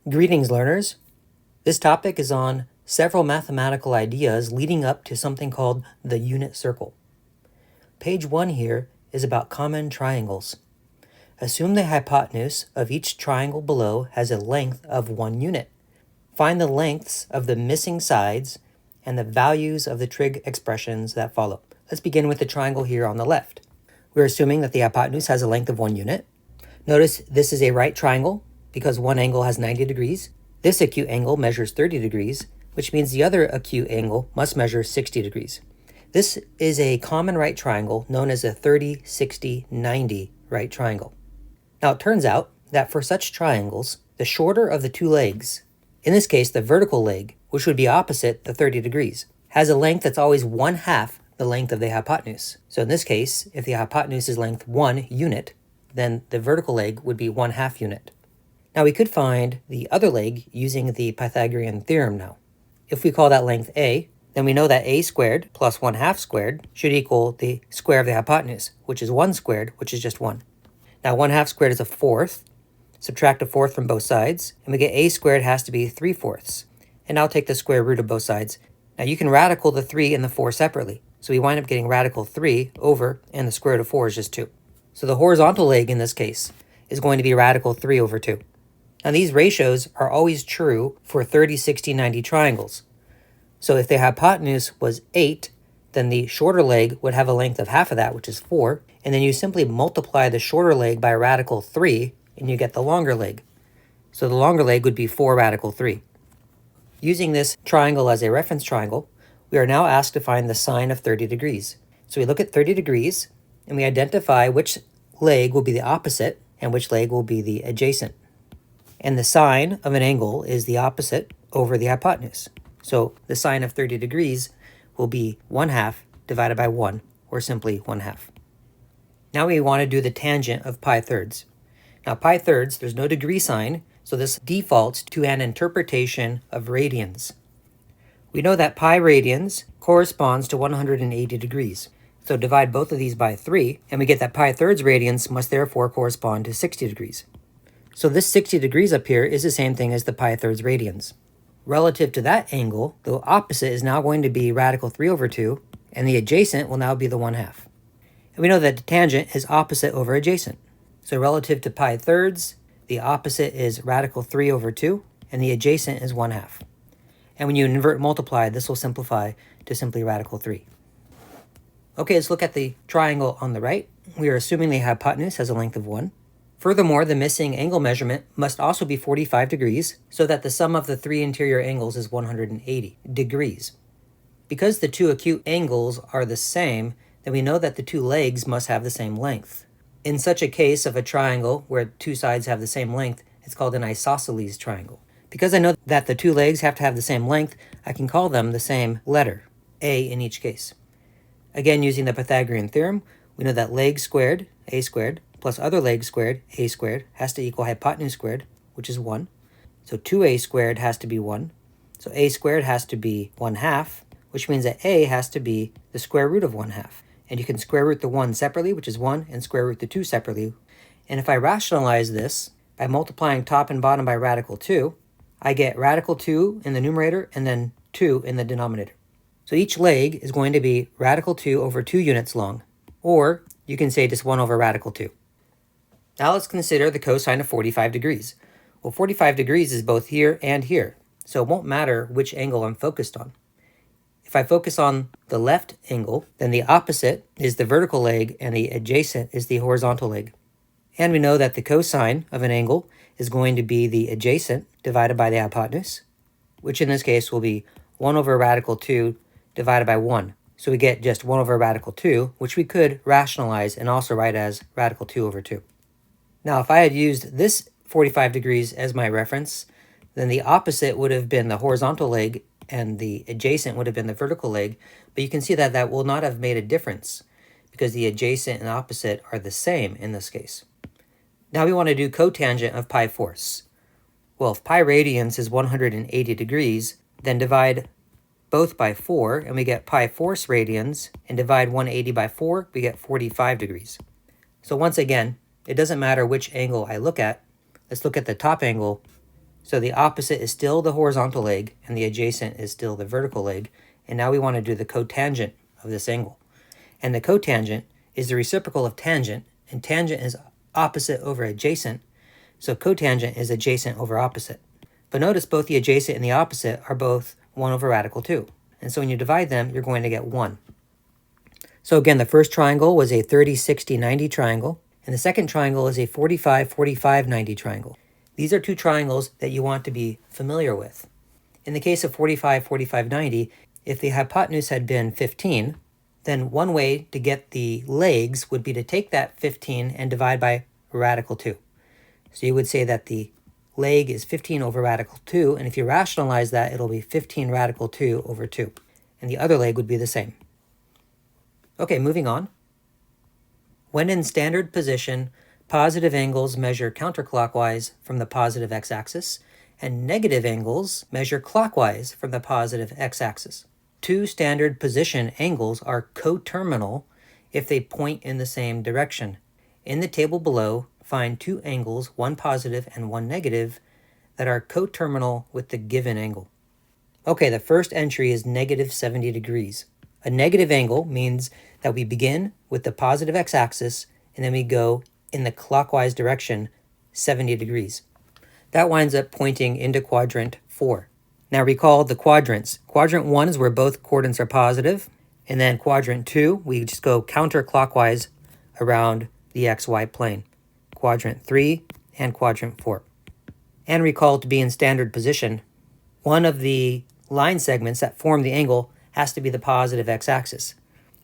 Greetings, learners. This topic is on several mathematical ideas leading up to something called the unit circle. Page 1 here is about common triangles. Assume the hypotenuse of each triangle below has a length of 1 unit. Find the lengths of the missing sides and the values of the trig expressions that follow. Let's begin with the triangle here on the left. We're assuming that the hypotenuse has a length of 1 unit. Notice this is a right triangle because one angle has 90 degrees. This acute angle measures 30 degrees, which means the other acute angle must measure 60 degrees. This is a common right triangle known as a 30, 60, 90 right triangle. Now it turns out that for such triangles, the shorter of the two legs, in this case the vertical leg, which would be opposite the 30 degrees, has a length that's always 1/2 the length of the hypotenuse. So in this case, if the hypotenuse is length 1 unit, then the vertical leg would be 1/2 unit. Now we could find the other leg using the Pythagorean theorem now. If we call that length a, then we know that a squared plus 1/2 squared should equal the square of the hypotenuse, which is 1 squared, which is just 1. Now 1/2 squared is a fourth. Subtract a fourth from both sides, and we get a squared has to be 3/4. And I'll take the square root of both sides. Now you can radical the 3 and the 4 separately. So we wind up getting radical 3 over, and the square root of 4 is just 2. So the horizontal leg in this case is going to be radical 3 over 2. Now these ratios are always true for 30, 60, 90 triangles. So if the hypotenuse was 8, then the shorter leg would have a length of half of that, which is 4, and then you simply multiply the shorter leg by radical 3, and you get the longer leg. So the longer leg would be 4 radical 3. Using this triangle as a reference triangle, we are now asked to find the sine of 30 degrees. So we look at 30 degrees, and we identify which leg will be the opposite and which leg will be the adjacent. And the sine of an angle is the opposite over the hypotenuse. So the sine of 30 degrees will be 1/2 divided by 1, or simply 1/2. Now we want to do the tangent of pi thirds. Now pi thirds, there's no degree sign, so this defaults to an interpretation of radians. We know that pi radians corresponds to 180 degrees. So divide both of these by 3, and we get that pi thirds radians must therefore correspond to 60 degrees. So this 60 degrees up here is the same thing as the pi thirds radians. Relative to that angle, the opposite is now going to be radical 3 over 2, and the adjacent will now be the 1/2. And we know that the tangent is opposite over adjacent. So relative to pi thirds, the opposite is radical 3 over 2, and the adjacent is 1/2. And when you invert multiply, this will simplify to simply radical 3. Okay, let's look at the triangle on the right. We are assuming the hypotenuse has a length of 1. Furthermore, the missing angle measurement must also be 45 degrees, so that the sum of the 3 interior angles is 180 degrees. Because the two acute angles are the same, then we know that the two legs must have the same length. In such a case of a triangle where two sides have the same length, it's called an isosceles triangle. Because I know that the two legs have to have the same length, I can call them the same letter, a in each case. Again, using the Pythagorean theorem, we know that leg squared, a squared, plus other leg squared, a squared, has to equal hypotenuse squared, which is 1. So 2a squared has to be 1. So a squared has to be 1/2, which means that a has to be the square root of 1/2. And you can square root the 1 separately, which is 1, and square root the 2 separately. And if I rationalize this by multiplying top and bottom by radical 2, I get radical 2 in the numerator and then 2 in the denominator. So each leg is going to be radical 2 over 2 units long, or you can say just 1 over radical 2. Now let's consider the cosine of 45 degrees. Well, 45 degrees is both here and here, so it won't matter which angle I'm focused on. If I focus on the left angle, then the opposite is the vertical leg and the adjacent is the horizontal leg. And we know that the cosine of an angle is going to be the adjacent divided by the hypotenuse, which in this case will be 1 over radical 2 divided by 1. So we get just 1 over radical 2, which we could rationalize and also write as radical 2 over 2. Now, if I had used this 45 degrees as my reference, then the opposite would have been the horizontal leg and the adjacent would have been the vertical leg. But you can see that that will not have made a difference because the adjacent and opposite are the same in this case. Now we want to do cotangent of pi fourths. Well, if pi radians is 180 degrees, then divide both by 4, and we get pi fourths radians, and divide 180 by 4, we get 45 degrees. So once again, it doesn't matter which angle I look at. Let's look at the top angle. So the opposite is still the horizontal leg, and the adjacent is still the vertical leg. And now we want to do the cotangent of this angle. And the cotangent is the reciprocal of tangent, and tangent is opposite over adjacent, so cotangent is adjacent over opposite. But notice both the adjacent and the opposite are both 1 over radical 2. And so when you divide them, you're going to get 1. So again, the first triangle was a 30, 60, 90 triangle, and the second triangle is a 45, 45, 90 triangle. These are two triangles that you want to be familiar with. In the case of 45, 45, 90, if the hypotenuse had been 15, then one way to get the legs would be to take that 15 and divide by radical 2. So you would say that the leg is 15 over radical 2, and if you rationalize that, it'll be 15 radical 2 over 2. And the other leg would be the same. Okay, moving on. When in standard position, positive angles measure counterclockwise from the positive x-axis, and negative angles measure clockwise from the positive x-axis. Two standard position angles are coterminal if they point in the same direction. In the table below, find two angles, one positive and one negative, that are coterminal with the given angle. Okay, the first entry is negative 70 degrees. A negative angle means that we begin with the positive x-axis and then we go in the clockwise direction 70 degrees. That winds up pointing into quadrant 4. Now recall the quadrants. Quadrant 1 is where both coordinates are positive, and then quadrant 2, we just go counterclockwise around the xy plane. Quadrant 3 and quadrant 4. And recall, to be in standard position, one of the line segments that form the angle has to be the positive x-axis.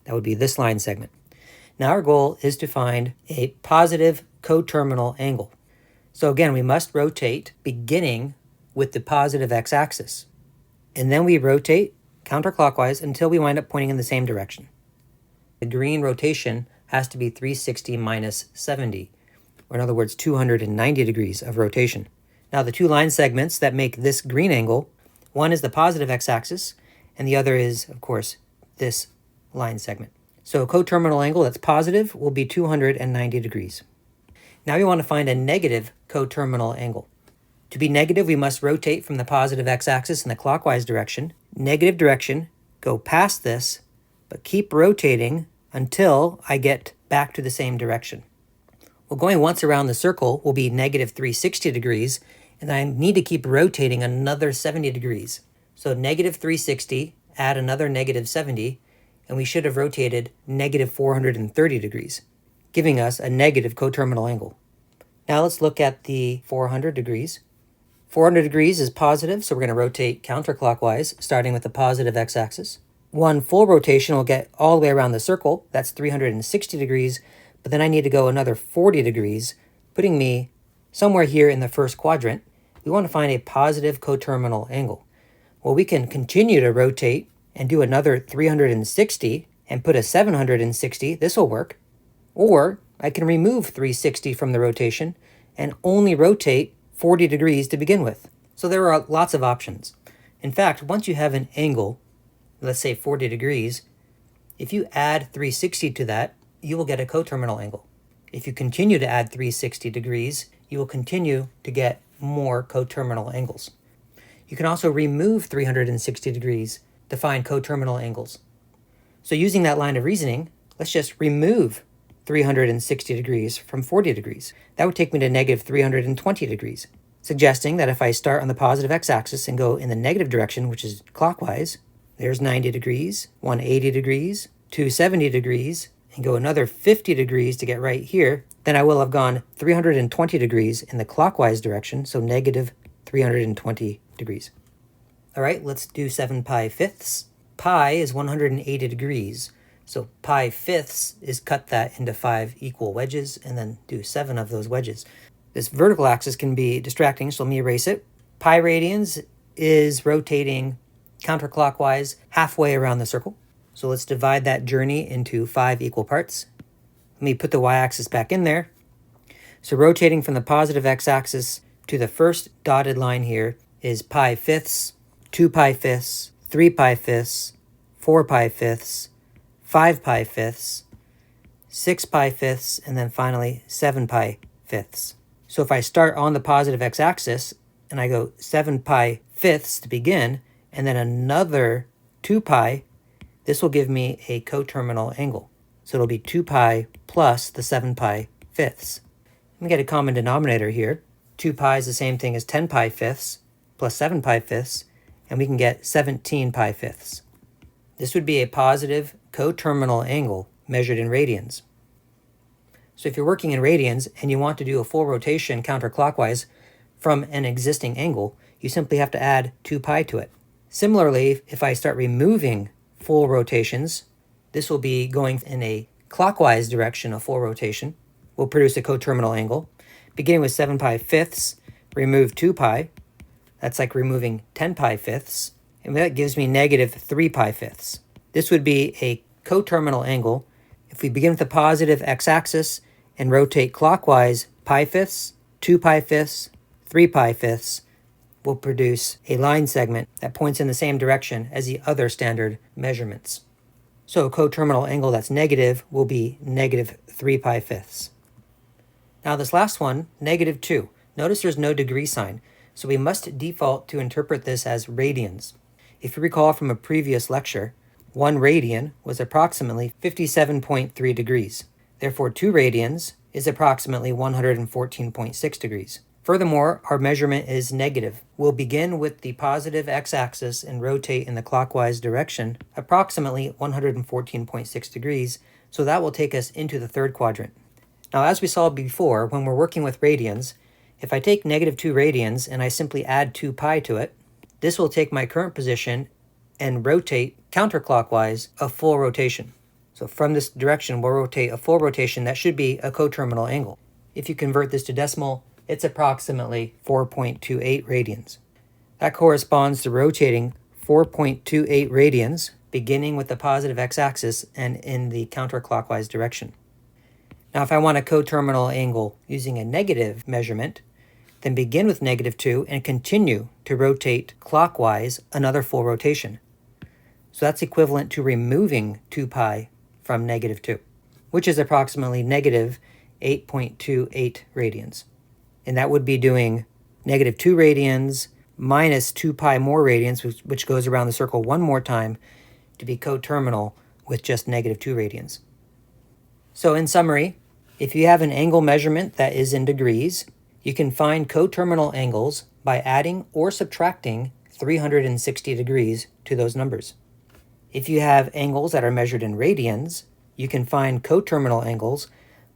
That would be this line segment. Now our goal is to find a positive coterminal angle. So again, we must rotate beginning with the positive x-axis. And then we rotate counterclockwise until we wind up pointing in the same direction. The green rotation has to be 360 minus 70, or in other words, 290 degrees of rotation. Now the two line segments that make this green angle, one is the positive x-axis, and the other is, of course, this line segment. So a coterminal angle that's positive will be 290 degrees. Now we want to find a negative coterminal angle. To be negative, we must rotate from the positive x-axis in the clockwise direction. Negative direction, go past this, but keep rotating until I get back to the same direction. Well, going once around the circle will be negative 360 degrees, and I need to keep rotating another 70 degrees. So negative 360, add another negative 70, and we should have rotated negative 430 degrees, giving us a negative coterminal angle. Now let's look at the 400 degrees. 400 degrees is positive, so we're going to rotate counterclockwise, starting with the positive x-axis. One full rotation will get all the way around the circle. That's 360 degrees, but then I need to go another 40 degrees, putting me somewhere here in the first quadrant. We want to find a positive coterminal angle. Well, we can continue to rotate and do another 360 and put a 760. This will work. Or I can remove 360 from the rotation and only rotate 40 degrees to begin with. So there are lots of options. In fact, once you have an angle, let's say 40 degrees, if you add 360 to that, you will get a coterminal angle. If you continue to add 360 degrees, you will continue to get more coterminal angles. You can also remove 360 degrees to find coterminal angles. So using that line of reasoning, let's just remove 360 degrees from 40 degrees. That would take me to negative 320 degrees, suggesting that if I start on the positive x-axis and go in the negative direction, which is clockwise, there's 90 degrees, 180 degrees, 270 degrees, and go another 50 degrees to get right here, then I will have gone 320 degrees in the clockwise direction, so negative 320 degrees. All right, let's do 7 pi fifths. Pi is 180 degrees. So pi fifths is cut that into 5 equal wedges and then do 7 of those wedges. This vertical axis can be distracting, so let me erase it. Pi radians is rotating counterclockwise halfway around the circle. So let's divide that journey into 5 equal parts. Let me put the y-axis back in there. So rotating from the positive x-axis to the first dotted line here is pi fifths, 2 pi fifths, 3 pi fifths, 4 pi fifths, 5 pi fifths, 6 pi fifths, and then finally 7 pi fifths. So if I start on the positive x-axis and I go 7 pi fifths to begin, and then another 2 pi, this will give me a coterminal angle. So it'll be 2 pi plus the 7 pi fifths. Let me get a common denominator here. 2 pi is the same thing as 10 pi fifths plus 7 pi fifths, and we can get 17 pi fifths. This would be a positive coterminal angle measured in radians. So if you're working in radians and you want to do a full rotation counterclockwise from an existing angle, you simply have to add 2 pi to it. Similarly, if I start removing full rotations, this will be going in a clockwise direction of full rotation. We'll produce a coterminal angle. Beginning with 7 pi fifths, remove 2 pi. That's like removing 10 pi fifths. And that gives me negative 3 pi fifths. This would be a coterminal angle. If we begin with the positive x-axis and rotate clockwise pi fifths, 2 pi fifths, 3 pi fifths, we'll produce a line segment that points in the same direction as the other standard measurements. So a coterminal angle that's negative will be negative 3 pi fifths. Now this last one, negative 2. Notice there's no degree sign, so we must default to interpret this as radians. If you recall from a previous lecture, 1 radian was approximately 57.3 degrees. Therefore, 2 radians is approximately 114.6 degrees. Furthermore, our measurement is negative. We'll begin with the positive x-axis and rotate in the clockwise direction, approximately 114.6 degrees, so that will take us into the third quadrant. Now, as we saw before, when we're working with radians, if I take negative 2 radians and I simply add 2 pi to it, this will take my current position and rotate counterclockwise a full rotation. So from this direction, we'll rotate a full rotation that should be a coterminal angle. If you convert this to decimal, it's approximately 4.28 radians. That corresponds to rotating 4.28 radians, beginning with the positive x-axis and in the counterclockwise direction. Now, if I want a coterminal angle using a negative measurement, then begin with negative 2 and continue to rotate clockwise another full rotation. So that's equivalent to removing 2 pi from negative 2, which is approximately negative 8.28 radians. And that would be doing negative 2 radians minus 2 pi more radians, which goes around the circle one more time to be coterminal with just negative 2 radians. So in summary, if you have an angle measurement that is in degrees, you can find coterminal angles by adding or subtracting 360 degrees to those numbers. If you have angles that are measured in radians, you can find coterminal angles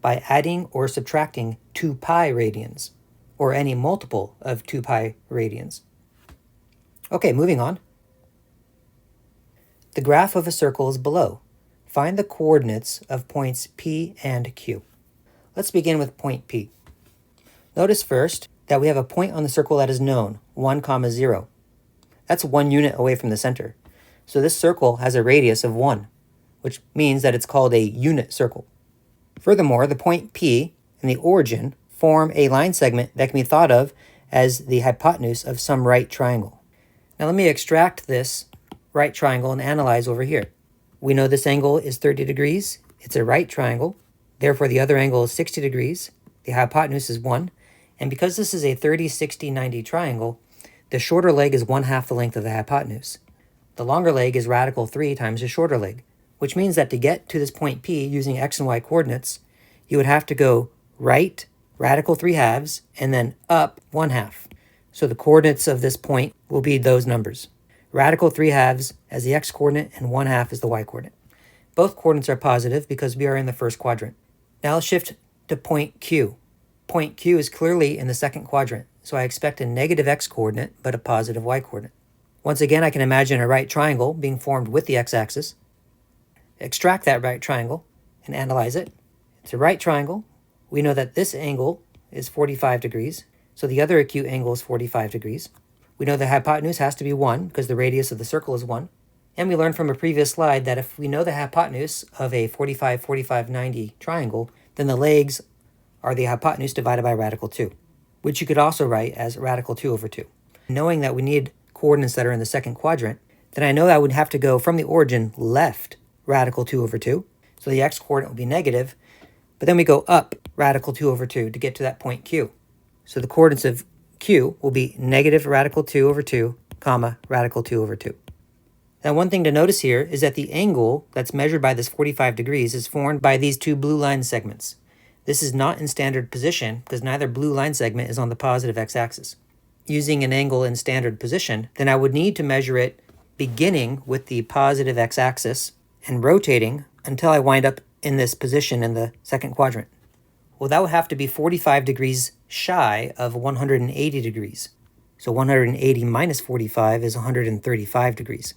by adding or subtracting 2 pi radians, or any multiple of 2 pi radians. Okay, moving on. The graph of a circle is below. Find the coordinates of points P and Q. Let's begin with point P. Notice first that we have a point on the circle that is known, 1, 0. That's 1 unit away from the center. So this circle has a radius of 1, which means that it's called a unit circle. Furthermore, the point P and the origin form a line segment that can be thought of as the hypotenuse of some right triangle. Now let me extract this right triangle and analyze over here. We know this angle is 30 degrees. It's a right triangle. Therefore, the other angle is 60 degrees. The hypotenuse is 1. And because this is a 30, 60, 90 triangle, the shorter leg is 1/2 the length of the hypotenuse. The longer leg is radical 3 times the shorter leg, which means that to get to this point P using x and y coordinates, you would have to go right, radical 3/2, and then up 1/2. So the coordinates of this point will be those numbers. Radical 3/2 as the x coordinate and 1/2 is the y coordinate. Both coordinates are positive because we are in the first quadrant. Now let's shift to point Q. Point Q is clearly in the second quadrant, so I expect a negative x coordinate but a positive y coordinate. Once again, I can imagine a right triangle being formed with the x-axis. Extract that right triangle and analyze it. It's a right triangle. We know that this angle is 45 degrees, so the other acute angle is 45 degrees. We know the hypotenuse has to be 1 because the radius of the circle is 1. And we learned from a previous slide that if we know the hypotenuse of a 45, 45, 90 triangle, then the legs are the hypotenuse divided by radical 2, which you could also write as radical 2 over 2. Knowing that we need coordinates that are in the second quadrant, then I know I would have to go from the origin left radical 2 over 2. So the x coordinate will be negative, but then we go up radical 2 over 2 to get to that point Q. So the coordinates of q will be negative radical 2 over 2, comma, radical 2 over 2. Now, one thing to notice here is that the angle that's measured by this 45 degrees is formed by these two blue line segments. This is not in standard position because neither blue line segment is on the positive x-axis. Using an angle in standard position, then I would need to measure it beginning with the positive x-axis and rotating until I wind up in this position in the second quadrant. Well, that would have to be 45 degrees shy of 180 degrees. So 180 minus 45 is 135 degrees.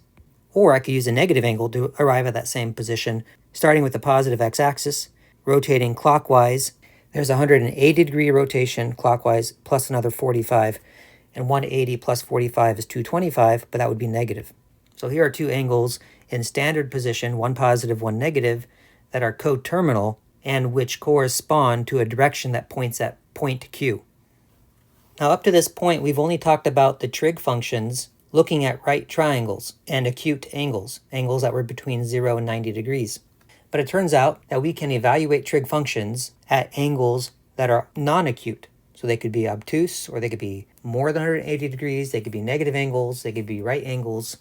Or I could use a negative angle to arrive at that same position, starting with the positive x-axis, rotating clockwise. There's a 180 degree rotation clockwise plus another 45, and 180 plus 45 is 225, but that would be negative. So here are two angles in standard position, one positive, one negative, that are coterminal and which correspond to a direction that points at point Q. Now up to this point, we've only talked about the trig functions looking at right triangles and acute angles, angles that were between 0 and 90 degrees. But it turns out that we can evaluate trig functions at angles that are non-acute. So they could be obtuse, or they could be more than 180 degrees, they could be negative angles, they could be right angles.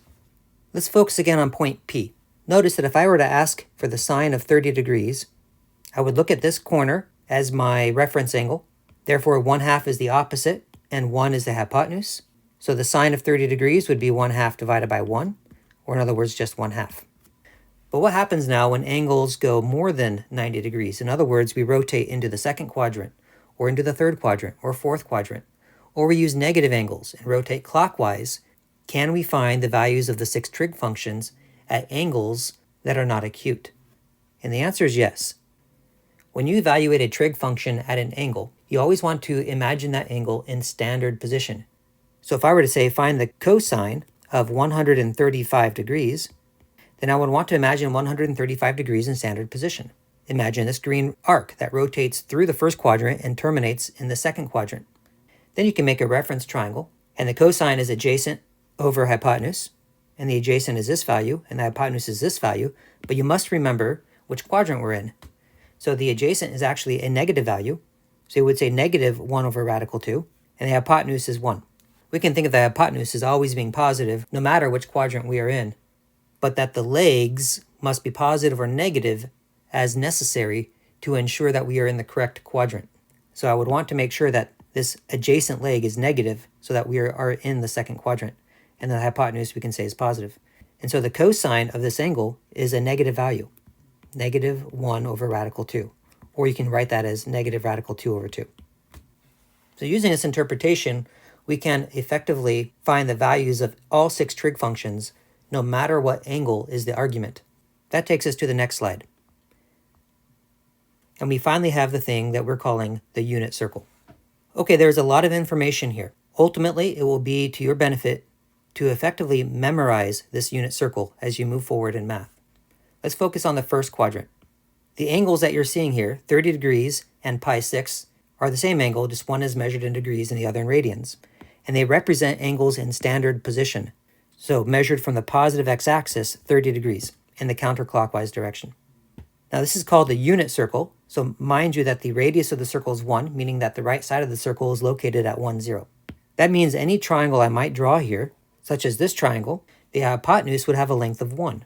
Let's focus again on point P. Notice that if I were to ask for the sine of 30 degrees, I would look at this corner as my reference angle. Therefore, 1/2 is the opposite, and 1 is the hypotenuse. So the sine of 30 degrees would be 1/2 divided by 1, or in other words, just 1/2. But what happens now when angles go more than 90 degrees? In other words, we rotate into the second quadrant, or into the third quadrant, or fourth quadrant, or we use negative angles and rotate clockwise. Can we find the values of the 6 trig functions at angles that are not acute? And the answer is yes. When you evaluate a trig function at an angle, you always want to imagine that angle in standard position. So if I were to say find the cosine of 135 degrees, then I would want to imagine 135 degrees in standard position. Imagine this green arc that rotates through the first quadrant and terminates in the second quadrant. Then you can make a reference triangle, and the cosine is adjacent over hypotenuse, and the adjacent is this value, and the hypotenuse is this value, but you must remember which quadrant we're in. So the adjacent is actually a negative value, so you would say negative 1 over radical 2, and the hypotenuse is 1. We can think of the hypotenuse as always being positive no matter which quadrant we are in, but that the legs must be positive or negative as necessary to ensure that we are in the correct quadrant. So I would want to make sure that this adjacent leg is negative so that we are in the second quadrant, and the hypotenuse we can say is positive. And so the cosine of this angle is a negative value, negative 1 over radical 2, or you can write that as negative radical 2 over 2. So using this interpretation, we can effectively find the values of all 6 trig functions no matter what angle is the argument. That takes us to the next slide. And we finally have the thing that we're calling the unit circle. Okay, there's a lot of information here. Ultimately, it will be to your benefit to effectively memorize this unit circle as you move forward in math. Let's focus on the first quadrant. The angles that you're seeing here, 30 degrees and pi 6, are the same angle, just one is measured in degrees and the other in radians. And they represent angles in standard position. So measured from the positive x-axis, 30 degrees, in the counterclockwise direction. Now this is called the unit circle, so mind you that the radius of the circle is 1, meaning that the right side of the circle is located at 1, 0. That means any triangle I might draw here, such as this triangle, the hypotenuse would have a length of 1.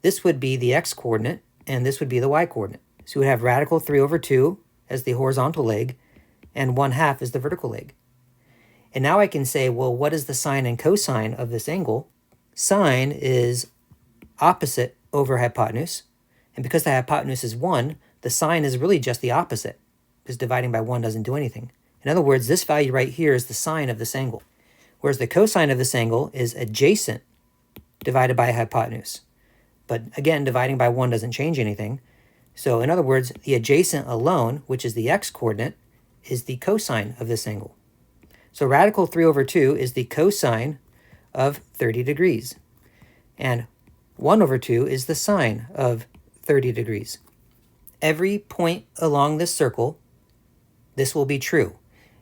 This would be the x-coordinate, and this would be the y-coordinate. So we would have radical 3 over 2 as the horizontal leg, and 1/2 is the vertical leg. And now I can say, well, what is the sine and cosine of this angle? Sine is opposite over hypotenuse, and because the hypotenuse is 1, the sine is really just the opposite, because dividing by 1 doesn't do anything. In other words, this value right here is the sine of this angle, whereas the cosine of this angle is adjacent divided by hypotenuse. But again, dividing by 1 doesn't change anything. So in other words, the adjacent alone, which is the x-coordinate, is the cosine of this angle. So radical 3 over 2 is the cosine of 30 degrees. And 1 over 2 is the sine of 30 degrees. Every point along this circle, this will be true,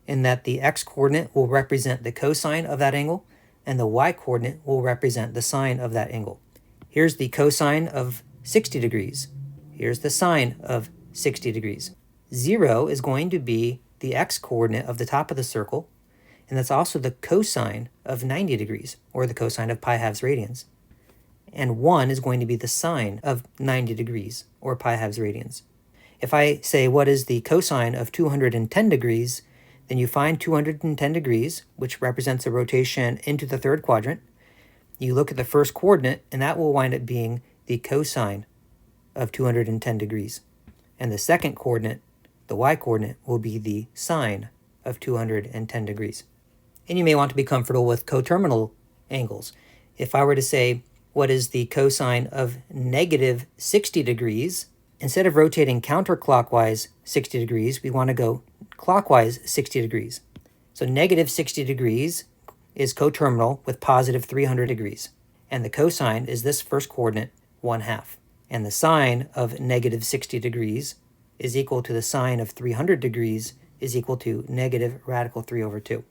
in that the x-coordinate will represent the cosine of that angle, and the y-coordinate will represent the sine of that angle. Here's the cosine of 60 degrees. Here's the sine of 60 degrees. 0 is going to be the x-coordinate of the top of the circle, and that's also the cosine of 90 degrees, or the cosine of pi halves radians. And 1 is going to be the sine of 90 degrees, or pi halves radians. If I say what is the cosine of 210 degrees, then you find 210 degrees, which represents a rotation into the third quadrant. You look at the first coordinate, and that will wind up being the cosine of 210 degrees. And the second coordinate, the y-coordinate, will be the sine of 210 degrees. And you may want to be comfortable with coterminal angles. If I were to say, what is the cosine of negative 60 degrees, instead of rotating counterclockwise 60 degrees, we want to go clockwise 60 degrees. So negative 60 degrees is coterminal with positive 300 degrees. And the cosine is this first coordinate, 1/2. And the sine of negative 60 degrees is equal to the sine of 300 degrees is equal to negative radical 3/2.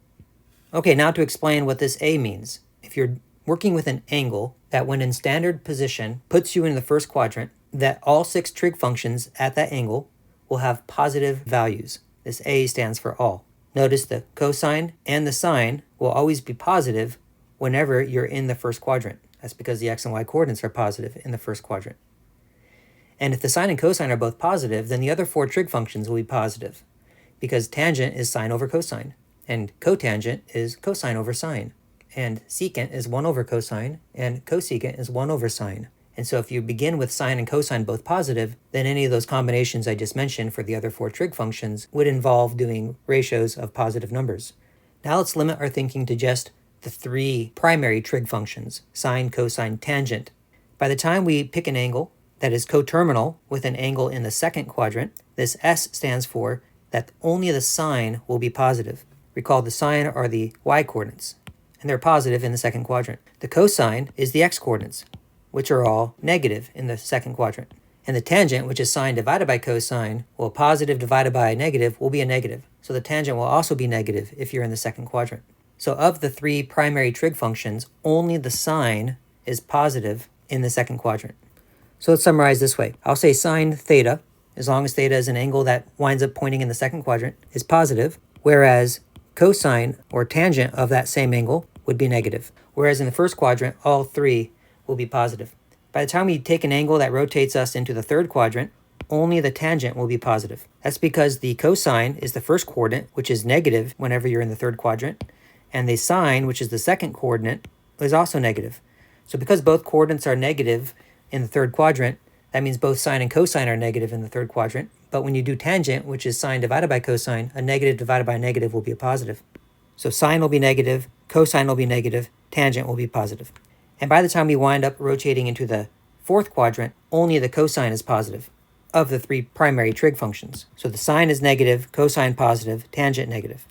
Okay, now to explain what this A means. If you're working with an angle that when in standard position puts you in the first quadrant, that all 6 trig functions at that angle will have positive values. This A stands for all. Notice the cosine and the sine will always be positive whenever you're in the first quadrant. That's because the x and y coordinates are positive in the first quadrant. And if the sine and cosine are both positive, then the other 4 trig functions will be positive, because tangent is sine over cosine, and cotangent is cosine over sine, and secant is 1 over cosine, and cosecant is 1 over sine. And so if you begin with sine and cosine both positive, then any of those combinations I just mentioned for the other 4 trig functions would involve doing ratios of positive numbers. Now let's limit our thinking to just the 3 primary trig functions, sine, cosine, tangent. By the time we pick an angle that is coterminal with an angle in the second quadrant, this S stands for that only the sine will be positive. Recall the sine are the y-coordinates, and they're positive in the second quadrant. The cosine is the x-coordinates, which are all negative in the second quadrant. And the tangent, which is sine divided by cosine, well, positive divided by a negative will be a negative. So the tangent will also be negative if you're in the second quadrant. So of the 3 primary trig functions, only the sine is positive in the second quadrant. So let's summarize this way. I'll say sine theta, as long as theta is an angle that winds up pointing in the second quadrant, is positive, whereas cosine or tangent of that same angle would be negative. Whereas in the first quadrant, all 3 will be positive. By the time we take an angle that rotates us into the third quadrant, only the tangent will be positive. That's because the cosine is the first coordinate, which is negative whenever you're in the third quadrant, and the sine, which is the second coordinate, is also negative. So because both coordinates are negative in the third quadrant, that means both sine and cosine are negative in the third quadrant. But when you do tangent, which is sine divided by cosine, a negative divided by a negative will be a positive. So sine will be negative, cosine will be negative, tangent will be positive. And by the time we wind up rotating into the fourth quadrant, only the cosine is positive of the 3 primary trig functions. So the sine is negative, cosine positive, tangent negative.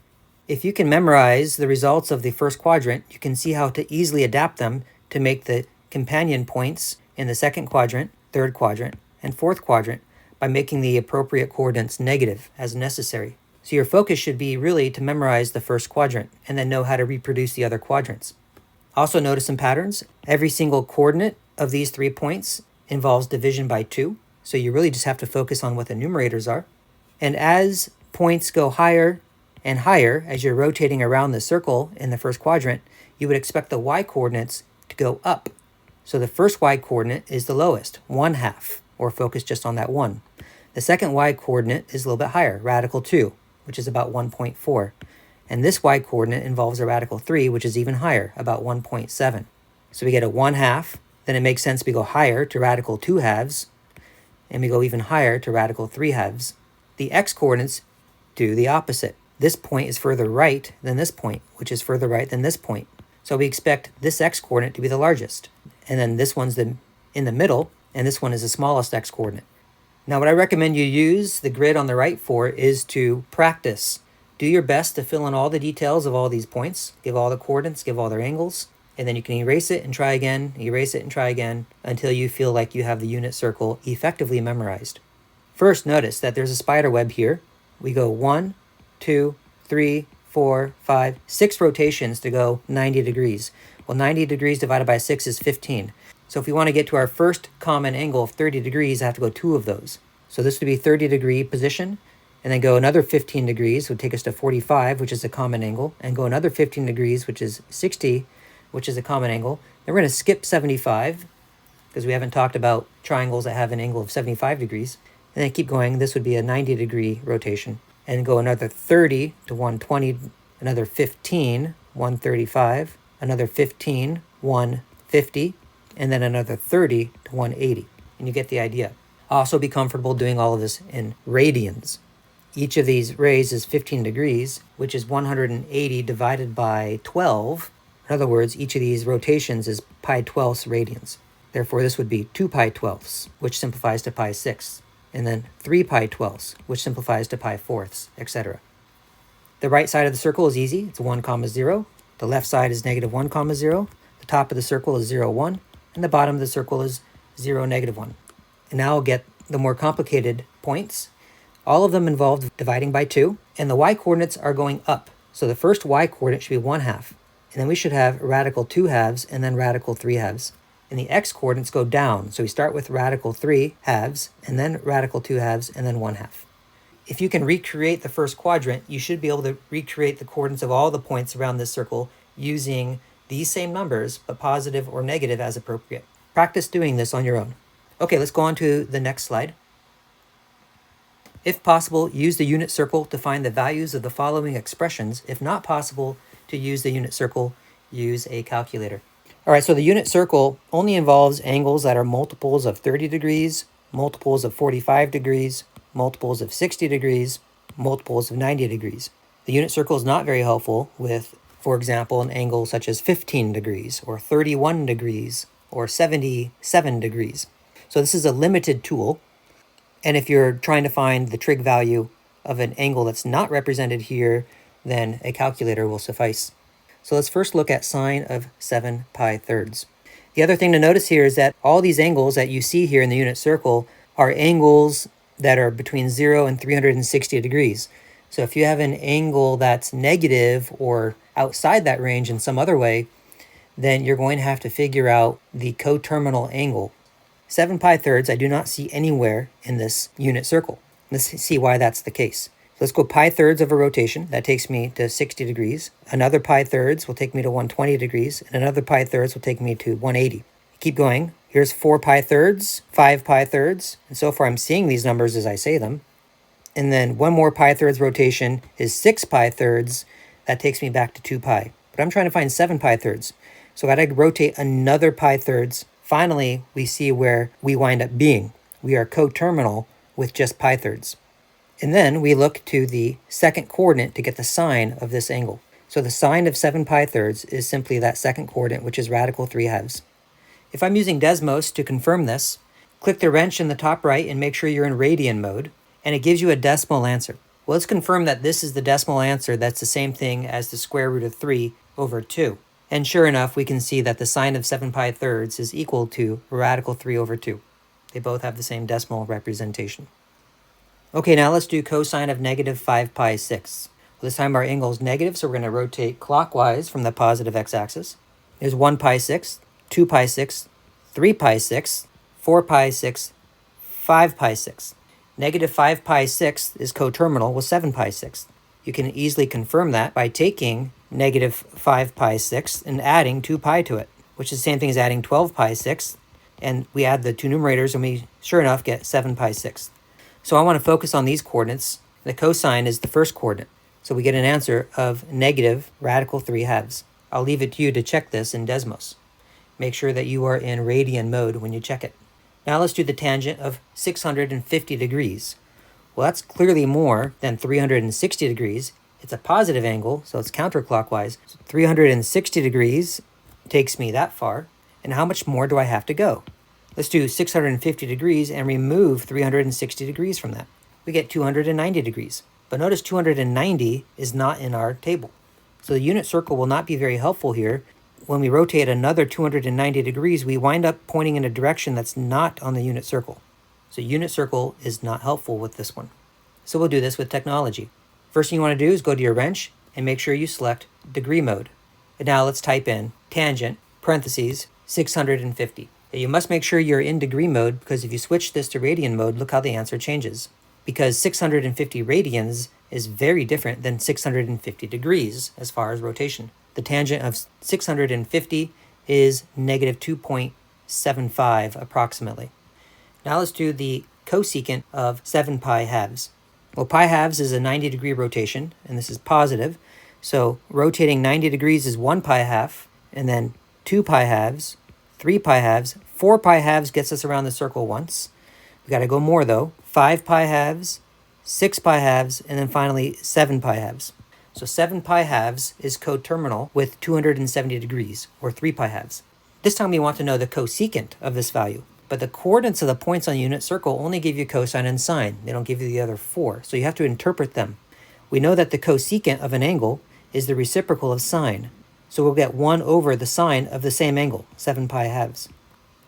If you can memorize the results of the first quadrant, you can see how to easily adapt them to make the companion points in the second quadrant, third quadrant, and fourth quadrant by making the appropriate coordinates negative as necessary. So your focus should be really to memorize the first quadrant and then know how to reproduce the other quadrants. Also notice some patterns. Every single coordinate of these 3 points involves division by 2. So you really just have to focus on what the numerators are. And as points go higher and higher, as you're rotating around the circle in the first quadrant, you would expect the y-coordinates to go up. So the first y-coordinate is the lowest, 1/2, or focus just on that 1. The second y-coordinate is a little bit higher, radical 2, which is about 1.4. And this y-coordinate involves a radical 3, which is even higher, about 1.7. So we get a 1/2, then it makes sense we go higher to radical 2/2, and we go even higher to radical 3/2. The x-coordinates do the opposite. This point is further right than this point, which is further right than this point. So we expect this x-coordinate to be the largest. And then this one's in the middle, and this one is the smallest x-coordinate. Now what I recommend you use the grid on the right for is to practice. Do your best to fill in all the details of all these points, give all the coordinates, give all their angles, and then you can erase it and try again, erase it and try again, until you feel like you have the unit circle effectively memorized. First, notice that there's a spider web here. We go 1, 2, 3, 4, 5, 6 rotations to go 90 degrees. Well, 90 degrees divided by 6 is 15. So if we want to get to our first common angle of 30 degrees, I have to go 2 of those. So this would be 30-degree position, and then go another 15 degrees, would take us to 45, which is a common angle, and go another 15 degrees, which is 60, which is a common angle. Then we're going to skip 75, because we haven't talked about triangles that have an angle of 75 degrees. And then keep going. This would be a 90-degree rotation. And go another 30 to 120, another 15, 135, another 15, 150, and then another 30 to 180. And you get the idea. Also be comfortable doing all of this in radians. Each of these rays is 15 degrees, which is 180 divided by 12. In other words, each of these rotations is pi 12ths radians. Therefore, this would be 2 pi 12ths, which simplifies to pi 6ths, and then 3 pi 12ths, which simplifies to pi 4ths, etc. The right side of the circle is easy. It's 1, 0. The left side is negative 1, 0. The top of the circle is 0, 1. And the bottom of the circle is 0, negative 1. And now we'll get the more complicated points. All of them involve dividing by 2, and the y-coordinates are going up. So the first y-coordinate should be 1/2, and then we should have radical 2/2 and then radical 3/2. And the x-coordinates go down, so we start with radical 3/2, and then radical 2/2, and then 1/2. If you can recreate the first quadrant, you should be able to recreate the coordinates of all the points around this circle using these same numbers, but positive or negative as appropriate. Practice doing this on your own. Okay, let's go on to the next slide. If possible, use the unit circle to find the values of the following expressions. If not possible to use the unit circle, use a calculator. All right, so the unit circle only involves angles that are multiples of 30 degrees, multiples of 45 degrees, multiples of 60 degrees, multiples of 90 degrees. The unit circle is not very helpful with, for example, an angle such as 15 degrees or 31 degrees or 77 degrees. So this is a limited tool. And if you're trying to find the trig value of an angle that's not represented here, then a calculator will suffice. So let's first look at sine of 7 pi thirds. The other thing to notice here is that all these angles that you see here in the unit circle are angles that are between 0 and 360 degrees. So if you have an angle that's negative or outside that range in some other way, then you're going to have to figure out the coterminal angle. 7 pi thirds I do not see anywhere in this unit circle. Let's see why that's the case. So let's go pi thirds of a rotation. That takes me to 60 degrees. Another pi thirds will take me to 120 degrees. And another pi thirds will take me to 180. Keep going. Here's 4 pi thirds, 5 pi thirds. And so far I'm seeing these numbers as I say them. And then one more pi thirds rotation is 6 pi thirds. That takes me back to 2 pi. But I'm trying to find 7 pi thirds. So I got to rotate another pi thirds. Finally, we see where we wind up being. We are coterminal with just pi thirds. And then we look to the second coordinate to get the sine of this angle. So the sine of 7 pi thirds is simply that second coordinate, which is radical 3/2. If I'm using Desmos to confirm this, click the wrench in the top right and make sure you're in radian mode, and it gives you a decimal answer. Well, let's confirm that this is the decimal answer that's the same thing as the square root of 3 over 2. And sure enough, we can see that the sine of 7 pi thirds is equal to radical 3 over 2. They both have the same decimal representation. Okay, now let's do cosine of negative 5 pi 6. Well, this time our angle is negative, so we're going to rotate clockwise from the positive x-axis. There's 1 pi 6, 2 pi 6, 3 pi 6, 4 pi 6, 5 pi 6. Negative 5 pi 6 is coterminal with 7 pi 6. You can easily confirm that by taking negative 5 pi 6 and adding 2 pi to it, which is the same thing as adding 12 pi 6. And we add the two numerators and we, sure enough, get 7 pi 6. So I want to focus on these coordinates. The cosine is the first coordinate. So we get an answer of negative radical 3/2. I'll leave it to you to check this in Desmos. Make sure that you are in radian mode when you check it. Now let's do the tangent of 650 degrees. Well, that's clearly more than 360 degrees. It's a positive angle, so it's counterclockwise. So 360 degrees takes me that far. And how much more do I have to go? Let's do 650 degrees and remove 360 degrees from that. We get 290 degrees. But notice 290 is not in our table. So the unit circle will not be very helpful here. When we rotate another 290 degrees, we wind up pointing in a direction that's not on the unit circle. So unit circle is not helpful with this one. So we'll do this with technology. First thing you want to do is go to your wrench and make sure you select degree mode. And now let's type in tangent, parentheses, 650. You must make sure you're in degree mode because if you switch this to radian mode, look how the answer changes. because 650 radians is very different than 650 degrees as far as rotation. The tangent of 650 is negative 2.75 approximately. Now let's do the cosecant of 7 pi halves. Well, pi halves is a 90-degree rotation, and this is positive. So rotating 90 degrees is 1 pi half, and then 2 pi halves, 3 pi halves, 4 pi halves gets us around the circle once. We got to go more though. 5 pi halves, 6 pi halves, and then finally 7 pi halves. So 7 pi halves is coterminal with 270 degrees, or 3 pi halves. This time we want to know the cosecant of this value. But the coordinates of the points on the unit circle only give you cosine and sine. They don't give you the other 4, so you have to interpret them. We know that the cosecant of an angle is the reciprocal of sine. So we'll get 1 over the sine of the same angle, 7 pi halves.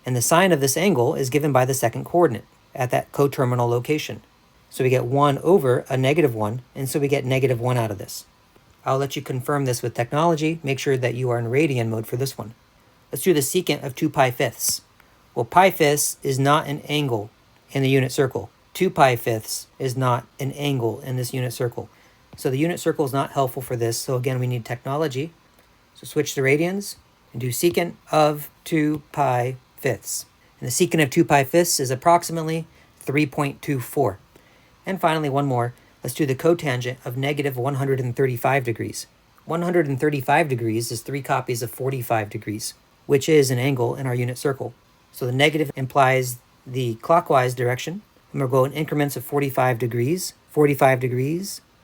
And the sine of this angle is given by the second coordinate at that coterminal location. So we get 1 over a negative 1, and so we get negative 1 out of this. I'll let you confirm this with technology. Make sure that you are in radian mode for this one. Let's do the secant of 2 pi fifths. Well, pi fifths is not an angle in the unit circle. 2 pi fifths is not an angle in this unit circle. So the unit circle is not helpful for this. So again, we need technology. So switch to radians and do secant of 2 pi fifths. And the secant of 2 pi fifths is approximately 3.24. And finally, one more. Let's do the cotangent of negative 135 degrees. 135 degrees is 3 copies of 45 degrees, which is an angle in our unit circle. So the negative implies the clockwise direction, and we'll go in increments of 45 degrees,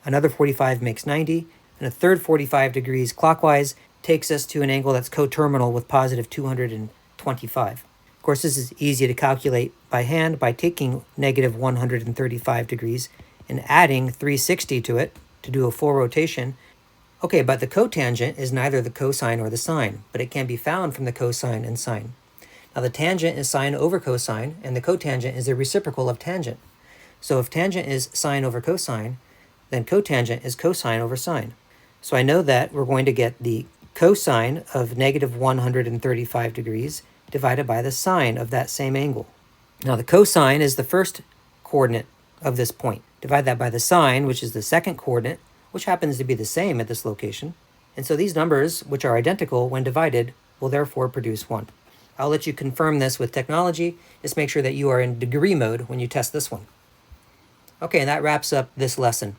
another 45 makes 90, and a third 45 degrees clockwise takes us to an angle that's coterminal with positive 225. Of course, this is easy to calculate by hand by taking negative 135 degrees and adding 360 to it to do a full rotation. Okay, but the cotangent is neither the cosine or the sine, but it can be found from the cosine and sine. Now the tangent is sine over cosine, and the cotangent is the reciprocal of tangent. So if tangent is sine over cosine, then cotangent is cosine over sine. So I know that we're going to get the cosine of negative 135 degrees divided by the sine of that same angle. Now the cosine is the first coordinate of this point. Divide that by the sine, which is the second coordinate, which happens to be the same at this location. And so these numbers, which are identical when divided, will therefore produce 1. I'll let you confirm this with technology. Just make sure that you are in degree mode when you test this one. Okay, and that wraps up this lesson.